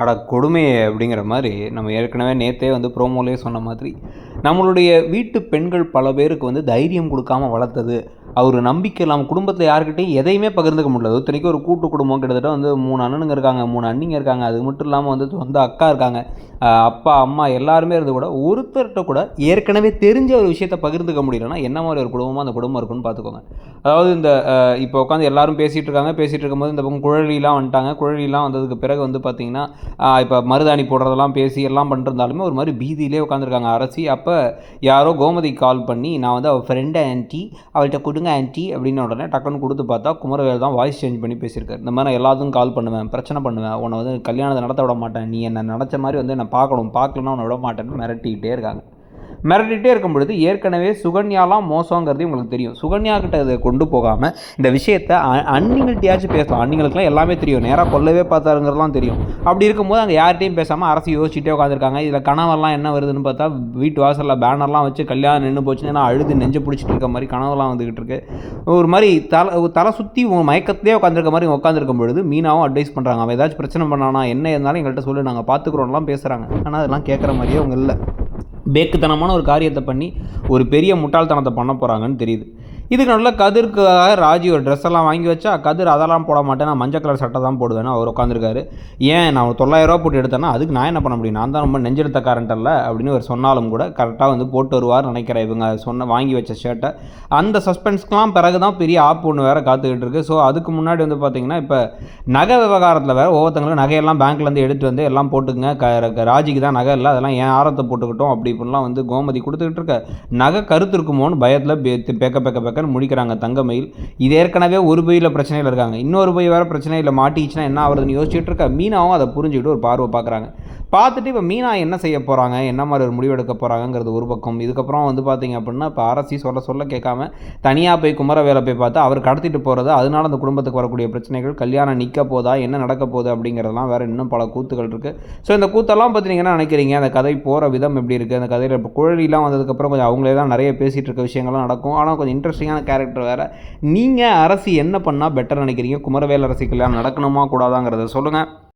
அட கொடுமையே அப்படிங்கிற மாதிரி நம்ம ஏற்கனவே நேற்றே வந்து ப்ரோமோலேயே சொன்ன மாதிரி நம்மளுடைய வீட்டு பெண்கள் பல பேருக்கு வந்து தைரியம் கொடுக்காம வளர்த்தது அவர் நம்பிக்கை இல்லாமல் குடும்பத்தில் யாருக்கிட்டையும் எதையுமே பகிர்ந்துக்க முடியல. இத்தனைக்கும் ஒரு கூட்டு குடும்பம், கிட்டத்தட்ட வந்து 3 அண்ணனுங்க இருக்காங்க, 3 அண்ணிங்க இருக்காங்க. அது மட்டும் இல்லாமல் வந்து சொந்த அக்கா இருக்காங்க. அப்பா அம்மா எல்லாருமே இருந்து கூட ஒருத்தர்கிட்ட கூட ஏற்கனவே தெரிஞ்ச ஒரு விஷயத்தை பகிர்ந்துக்க முடியலன்னா என்ன மாதிரி ஒரு குடும்பமாக அந்த குடும்பம் இருக்குன்னு பார்த்துக்கோங்க. அதாவது இந்த இப்போ உட்காந்து எல்லாரும் பேசிகிட்டு இருக்காங்க. பேசிகிட்டு இருக்கும்போது இந்த பக்கம் குழலிலாம் வந்துட்டாங்க. குழலிலாம் வந்ததுக்கு பிறகு வந்து பார்த்திங்கன்னா இப்போ மருதாணி போடுறதெல்லாம் பேசி எல்லாம் பண்ணிருந்தாலுமே ஒரு மாதிரி பீதியிலே உட்காந்துருக்காங்க அரசி. அப்போ யாரோ கோமதி கால் பண்ணி நான் வந்து அவள் ஃப்ரெண்டு ஆன்ட்டி, அவள்கிட்ட கொடுங்க ஆன்ட்டி அப்படின்னு உடனே டக்குன்னு கொடுத்து பார்த்தா குமரவேல் தான் வாய்ஸ் சேஞ்ச் பண்ணி பேசியிருக்காரு. இந்த மாதிரி நான் எல்லாத்துக்கும் கால் பண்ணுவேன், பிரச்சனை பண்ணுவேன், உன்னை வந்து கல்யாணத்தை நடத்த விட மாட்டேன், நீ என்ன நினச்ச மாதிரி வந்து என்னை பார்க்கணும், பார்க்கலன்னா உன்னை விட மாட்டேன்னு மிரட்டிக்கிட்டே இருக்காங்க. மிரட்டிகிட்டே இருக்கும் பொழுது ஏற்கனவே சுகன்யாலாம் மோசங்கிறது உங்களுக்கு தெரியும். சுகன்யா கிட்ட இதை கொண்டு போகாமல் இந்த விஷயத்தை அன்னிங்கள்கிட்டயாச்சும் பேசலாம். அன்னிங்களுக்குலாம் எல்லாமே தெரியும், நேராக கொல்லவே பார்த்தாருங்கிறதுலாம் தெரியும். அப்படி இருக்கும்போது அங்கே யார்கிட்டையும் பேசாமல் அரசு யோசிச்சுட்டே உட்காந்துருக்காங்க. இதில் கனவெல்லாம் என்ன வருதுன்னு பார்த்தா வீட்டு வாசலில் பேனர்லாம் வச்சு கல்யாணம் நின்று போச்சுன்னா நான் அழுது நெஞ்சு பிடிச்சிட்டு இருக்க மாதிரி கனவெல்லாம் வந்துக்கிட்டு இருக்கு. ஒரு மாதிரி தலை சுற்றி மயக்கத்திலே உட்காந்துருக்க மாதிரி உட்காந்துருக்கும் பொழுது மீனாவும் அட்வைஸ் பண்ணுறாங்க, அவன் ஏதாச்சும் பிரச்சனை பண்ணானா என்ன இருந்தாலும் எங்கள்கிட்ட சொல்லி நாங்கள் பார்த்துக்குறோம்லாம் பேசுகிறாங்க. ஆனால் அதெல்லாம் கேட்குற மாதிரியே அவங்க இல்லை. பேக்குத்தனமான ஒரு காரியத்தை பண்ணி ஒரு பெரிய முட்டாள்தனத்தை பண்ண போகிறாங்கன்னு தெரியுது. இதுக்கு நல்ல கதிர்க்காக ராஜி ஒரு ட்ரெஸ் எல்லாம் வாங்கி வச்சா கதிர் அதெல்லாம் போட மாட்டேன், நான் மஞ்சள் கலர் சட்டை தான் போடுவேன்னு அவர் உட்காந்துருக்காரு. ஏன் நான் ஒரு 900 போட்டு எடுத்தேன்னா அதுக்கு நான் என்ன பண்ண முடியும், நான் தான் ரொம்ப நெஞ்செடுத்த காரண்ட் அல்ல அப்படின்னு அவர் சொன்னாலும் கூட கரெக்டாக வந்து போட்டு வருவார் நினைக்கிறேன். இவங்க வாங்கி வச்ச ஷர்ட்டை அந்த சஸ்பென்ஸ்க்கெலாம் பிறகு தான் பெரிய ஆப் ஒன்று வேறு காத்துக்கிட்டு இருக்குது. ஸோ அதுக்கு முன்னாடி வந்து பார்த்திங்கன்னா இப்போ நகை விவகாரத்தில் வேறு ஒவ்வொருத்தங்களும் நகையெல்லாம் பேங்க்லேருந்து எடுத்து வந்து எல்லாம் போட்டுக்குங்க, ராஜிக்கு தான் நகை இல்லை அதெல்லாம் ஏன் ஆரத்தை போட்டுக்கிட்டோம் அப்படி இப்படிலாம் வந்து கோமதி கொடுத்துக்கிட்டு இருக்க. நகை கருத்து இருக்குமோன்னு பயத்தில் பேக்க முடிக்கிறாங்க தங்கமயில். இது ஏற்கனவே ஒரு பையில் பிரச்சனையில் இருக்காங்க, இன்னொரு பை வேறு பிரச்சனையில் மாட்டிச்சுன்னா என்ன ஆகுறதுன்னு யோசிச்சுட்டு இருக்க. மீனாவும் அதை புரிஞ்சுக்கிட்டு ஒரு பார்வை பார்க்குறாங்க. பார்த்துட்டு இப்போ மீனா என்ன செய்ய போகிறாங்க, என்ன மாதிரி ஒரு முடிவு எடுக்க போகிறாங்கிறது ஒரு பக்கம். இதுக்கப்புறம் வந்து பார்த்திங்க அப்படின்னா இப்போ அரசி சொல்ல கேட்காம தனியாக போய் குமரவேலை போய் பார்த்து அவர் கடத்திட்டு போகிறது, அதனால அந்த குடும்பத்துக்கு வரக்கூடிய பிரச்சனைகள், கல்யாணம் நிற்க போதா என்ன நடக்க போகுது அப்படிங்கிறதெல்லாம் வேறு இன்னும் பல கூத்துகள் இருக்குது. ஸோ இந்த கூத்தெல்லாம் பற்றி நீங்கள் என்ன நினைக்கிறீங்க, அந்த கதை போகிற விதம் எப்படி இருக்குது, அந்த கதையில் இப்போ குழலிலாம் வந்ததுக்கப்புறம் கொஞ்சம் அவங்களே தான் நிறைய பேசிகிட்டு இருக்க விஷயங்கள்லாம் நடக்கும். ஆனால் கொஞ்சம் இன்ட்ரெஸ்டிங்கான கேரக்டர் வேறு. நீங்கள் அரசி என்ன பண்ணால் பெட்டர் நினைக்கிறீங்க, குமரவேல் அரசி கல்யாணம் நடக்கணுமா கூடாதாங்கிறத சொல்லுங்கள்.